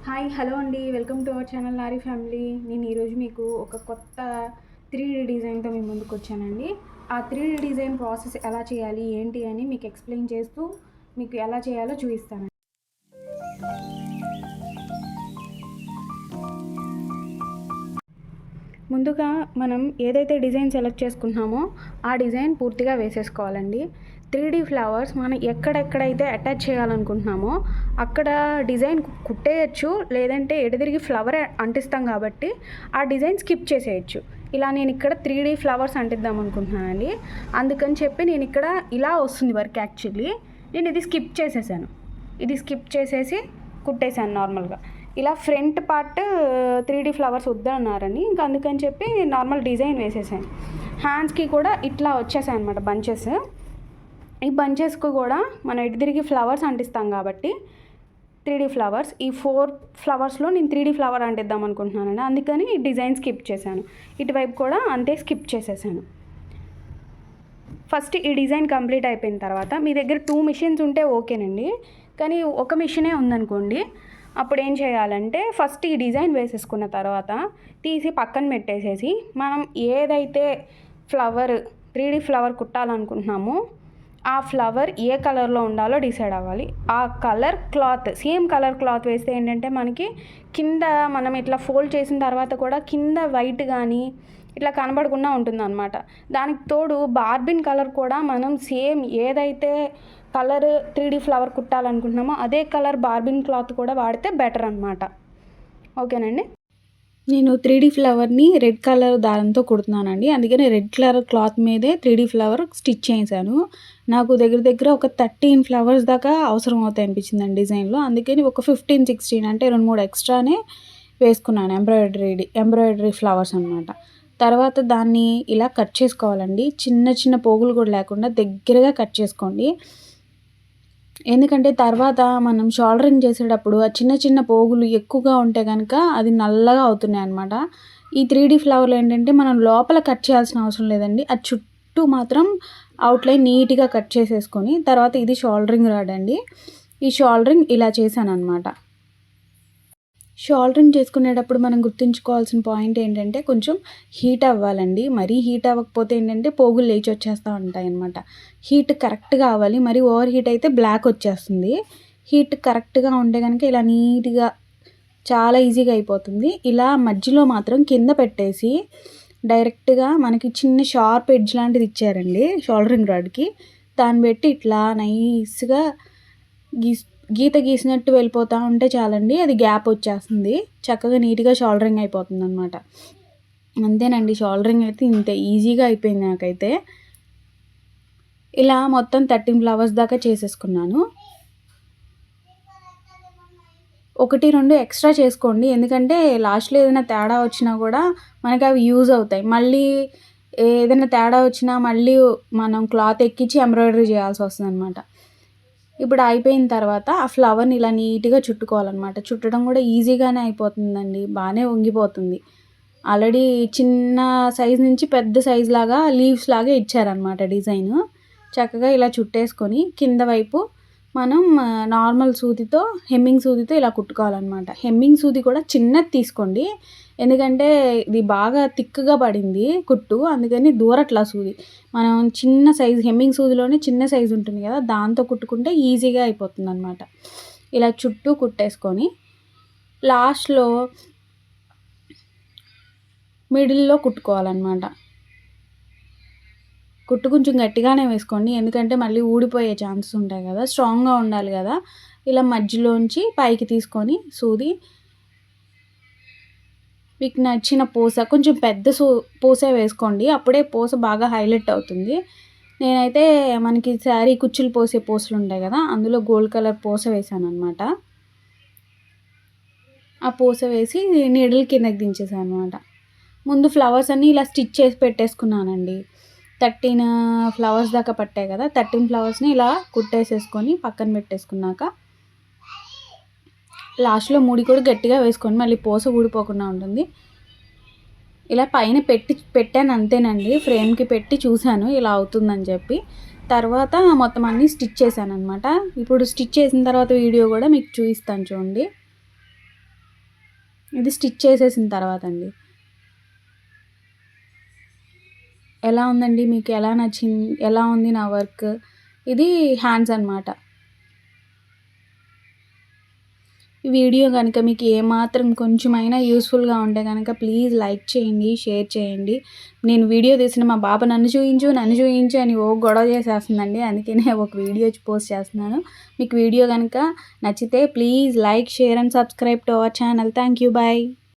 Hi hello అండి, welcome to our channel Nari family. నేను ఈరోజు మీకు ఒక కొత్త 3D డిజైన్తో మీ ముందుకు వచ్చానండి. ఆ 3D డిజైన్ ప్రాసెస్ ఎలా చేయాలి ఏంటి అని మీకు ఎక్స్ప్లెయిన్ చేస్తూ మీకు ఎలా చేయాలో చూపిస్తాను. ముందుగా మనం ఏదైతే డిజైన్ సెలెక్ట్ చేసుకుంటున్నామో ఆ డిజైన్ పూర్తిగా వేసేసుకోవాలండి. 3D ఫ్లవర్స్ మనం ఎక్కడెక్కడైతే అటాచ్ చేయాలనుకుంటున్నామో అక్కడ డిజైన్ కుట్టేయచ్చు, లేదంటే ఎడదిరిగి ఫ్లవర్ అంటిస్తాం కాబట్టి ఆ డిజైన్ స్కిప్ చేసేయచ్చు. ఇలా నేను ఇక్కడ 3D ఫ్లవర్స్ అంటిద్దాం అనుకుంటున్నానండి. అందుకని చెప్పి నేను ఇక్కడ ఇలా వస్తుంది వర్క్. యాక్చువల్లీ నేను ఇది స్కిప్ చేసేసాను. ఇది స్కిప్ చేసేసి కుట్టేశాను నార్మల్గా. ఇలా ఫ్రంట్ పార్ట్ 3D ఫ్లవర్స్ వద్దన్నారని ఇంకా అందుకని చెప్పి నార్మల్ డిజైన్ వేసేసాను. హ్యాండ్స్కి కూడా ఇట్లా వచ్చేసాయి అనమాట బంచెస్. ఈ బంచెస్కి కూడా మనం ఇటు తిరిగి ఫ్లవర్స్ అంటిస్తాం కాబట్టి 3D ఫ్లవర్స్, ఈ 4 ఫ్లవర్స్లో నేను 3D ఫ్లవర్ అంటిద్దాం అనుకుంటున్నానండి. అందుకని ఈ డిజైన్ స్కిప్ చేశాను. ఇటువైపు కూడా అంతే స్కిప్ చేసేసాను. ఫస్ట్ ఈ డిజైన్ కంప్లీట్ అయిపోయిన తర్వాత మీ దగ్గర 2 మిషన్స్ ఉంటే ఓకేనండి. కానీ ఒక మిషనే ఉందనుకోండి, అప్పుడు ఏం చేయాలంటే ఫస్ట్ ఈ డిజైన్ వేసేసుకున్న తర్వాత తీసి పక్కన పెట్టేసేసి మనం ఏదైతే ఫ్లవర్ 3D ఫ్లవర్ కుట్టాలనుకుంటున్నామో ఆ ఫ్లవర్ ఏ కలర్లో ఉండాలో డిసైడ్ అవ్వాలి. ఆ colour cloth, same colour cloth వేస్తే ఏంటంటే మనకి కింద మనం ఇట్లా ఫోల్డ్ చేసిన తర్వాత కూడా కింద వైట్ కానీ ఇట్లా కనబడకుండా ఉంటుందన్నమాట. దానికి తోడు బార్బిన్ కలర్ కూడా మనం సేమ్ ఏదైతే కలర్ 3D ఫ్లవర్ కుట్టాలనుకుంటున్నామో అదే కలర్ బార్బిన్ క్లాత్ కూడా వాడితే బెటర్ అనమాట. ఓకేనండి. నేను 3D ఫ్లవర్ని రెడ్ కలర్ దారంతో కుడుతున్నానండి. అందుకని రెడ్ కలర్ క్లాత్ మీదే 3D ఫ్లవర్ స్టిచ్ చేశాను. నాకు దగ్గర దగ్గర ఒక 13 ఫ్లవర్స్ దాకా అవసరం అవుతాయి అనిపించిందండి డిజైన్లో. అందుకని ఒక 15, 16 అంటే 2-3 ఎక్స్ట్రానే వేసుకున్నాను. ఎంబ్రాయిడరీ ఫ్లవర్స్ అనమాట. తర్వాత దాన్ని ఇలా కట్ చేసుకోవాలండి. చిన్న చిన్న పోగులు కూడా లేకుండా దగ్గరగా కట్ చేసుకోండి. ఎందుకంటే తర్వాత మనం షోల్డరింగ్ చేసేటప్పుడు ఆ చిన్న చిన్న పోగులు ఎక్కువగా ఉంటే కనుక అది నల్లగా అవుతున్నాయి అనమాట. ఈ 3D ఫ్లవర్లో ఏంటంటే మనం లోపల కట్ చేయాల్సిన అవసరం లేదండి. అది చుట్టూ మాత్రం అవుట్లైన్ నీట్గా కట్ చేసేసుకొని తర్వాత ఇది షోల్డరింగ్ రాడ్ అండి. ఈ షోల్డరింగ్ ఇలా చేశాను అనమాట. షోల్డరింగ్ చేసుకునేటప్పుడు మనం గుర్తుంచుకోవాల్సిన పాయింట్ ఏంటంటే కొంచెం హీట్ అవ్వాలండి. మరీ హీట్ అవ్వకపోతే ఏంటంటే పోగులు లేచి వచ్చేస్తూ ఉంటాయి అన్నమాట. హీట్ కరెక్ట్గా అవ్వాలి. మరీ ఓవర్ హీట్ అయితే బ్లాక్ వచ్చేస్తుంది. హీట్ కరెక్ట్గా ఉంటే కనుక ఇలా నీట్గా చాలా ఈజీగా అయిపోతుంది. ఇలా మధ్యలో మాత్రం కింద పెట్టేసి డైరెక్ట్గా మనకి చిన్న షార్ప్ ఎడ్జ్ లాంటిది ఇచ్చారండి షోల్డరింగ్ రాడ్కి. దాన్ని పెట్టి ఇట్లా నైస్గా గీత గీసినట్టు వెళ్ళిపోతూ ఉంటే చాలండి, అది గ్యాప్ వచ్చేస్తుంది. చక్కగా నీట్గా షోల్డరింగ్ అయిపోతుంది అనమాట. అంతేనండి, షోల్డరింగ్ అయితే ఇంత ఈజీగా అయిపోయింది నాకైతే. ఇలా మొత్తం 13 ఫ్లవర్స్ దాకా చేసేసుకున్నాను. 1-2 ఎక్స్ట్రా చేసుకోండి, ఎందుకంటే లాస్ట్లో ఏదైనా తేడా వచ్చినా కూడా మనకి అవి యూజ్ అవుతాయి. మళ్ళీ ఏదైనా తేడా వచ్చినా మళ్ళీ మనం క్లాత్ ఎక్కించి ఎంబ్రాయిడరీ చేయాల్సి వస్తుంది అనమాట. ఇప్పుడు అయిపోయిన తర్వాత ఆ ఫ్లవర్ని ఇలా నీట్గా చుట్టుకోవాలన్నమాట. చుట్టడం కూడా ఈజీగానే అయిపోతుందండి, బాగానే వంగిపోతుంది. ఆల్రెడీ చిన్న సైజ్ నుంచి పెద్ద సైజ్ లాగా లీవ్స్ లాగా ఇచ్చారనమాట డిజైన్. చక్కగా ఇలా చుట్టేసుకొని కింద వైపు మనం నార్మల్ సూదితో, హెమ్మింగ్ సూదితో ఇలా కుట్టుకోవాలన్నమాట. హెమ్మింగ్ సూది కూడా చిన్నది తీసుకోండి, ఎందుకంటే ఇది బాగా థిక్గా పడింది కుట్టు, అందుకని దూరట్లా సూది. మనం చిన్న సైజు హెమ్మింగ్ సూదిలోనే చిన్న సైజు ఉంటుంది కదా, దాంతో కుట్టుకుంటే ఈజీగా అయిపోతుంది అనమాట. ఇలా చుట్టూ కుట్టేసుకొని లాస్ట్లో మిడిల్లో కుట్టుకోవాలన్నమాట. కుట్టు కొంచెం గట్టిగానే వేసుకోండి, ఎందుకంటే మళ్ళీ ఊడిపోయే ఛాన్సెస్ ఉంటాయి కదా, స్ట్రాంగ్గా ఉండాలి కదా. ఇలా మధ్యలోంచి పైకి తీసుకొని సూది మీకు నచ్చిన పూస, కొంచెం పెద్ద పూసే వేసుకోండి, అప్పుడే పూస బాగా హైలైట్ అవుతుంది. నేనైతే మనకి శారీ కుచ్చులు పోసే పూసలు ఉంటాయి కదా, అందులో గోల్డ్ కలర్ పూస వేసాను అనమాట. ఆ పూస వేసి నీడిల్ కిందకి దించేసాను అనమాట. ముందు ఫ్లవర్స్ అన్నీ ఇలా స్టిచ్ చేసి పెట్టేసుకున్నానండి. 13 ఫ్లవర్స్ దాకా పట్టాయి కదా, 13 ఫ్లవర్స్ని ఇలా కుట్టేసేసుకొని పక్కన పెట్టేసుకున్నాక లాస్ట్లో ముడి కూడా గట్టిగా వేసుకోండి, మళ్ళీ పూస ఊడిపోకుండా ఉంటుంది. ఇలా పైన పెట్టాను అంతేనండి. ఫ్రేమ్కి పెట్టి చూశాను ఇలా అవుతుందని చెప్పి. తర్వాత మొత్తం అన్నీ స్టిచ్ చేశాను అనమాట. ఇప్పుడు స్టిచ్ చేసిన తర్వాత వీడియో కూడా మీకు చూపిస్తాను చూడండి. ఇది స్టిచ్ చేసేసిన తర్వాత అండి. ఎలా ఉందండి? మీకు ఎలా నచ్చింది? ఎలా ఉంది నా వర్క్? ఇది హ్యాండ్స్ అనమాట. ఈ వీడియో గనుక మీకు ఏమాత్రం కొంచెమైనా యూజ్‌ఫుల్‌గా ఉంటే గనక ప్లీజ్ లైక్ చేయండి, షేర్ చేయండి. నేను వీడియో తీసిన మా పాప నన్ను చూయించు అని గొడవ చేసేస్తుందండి. అందుకనే ఒక వీడియో పోస్ట్ చేస్తున్నాను. మీకు వీడియో గనుక నచ్చితే please like, share and subscribe to our channel. Thank you. By.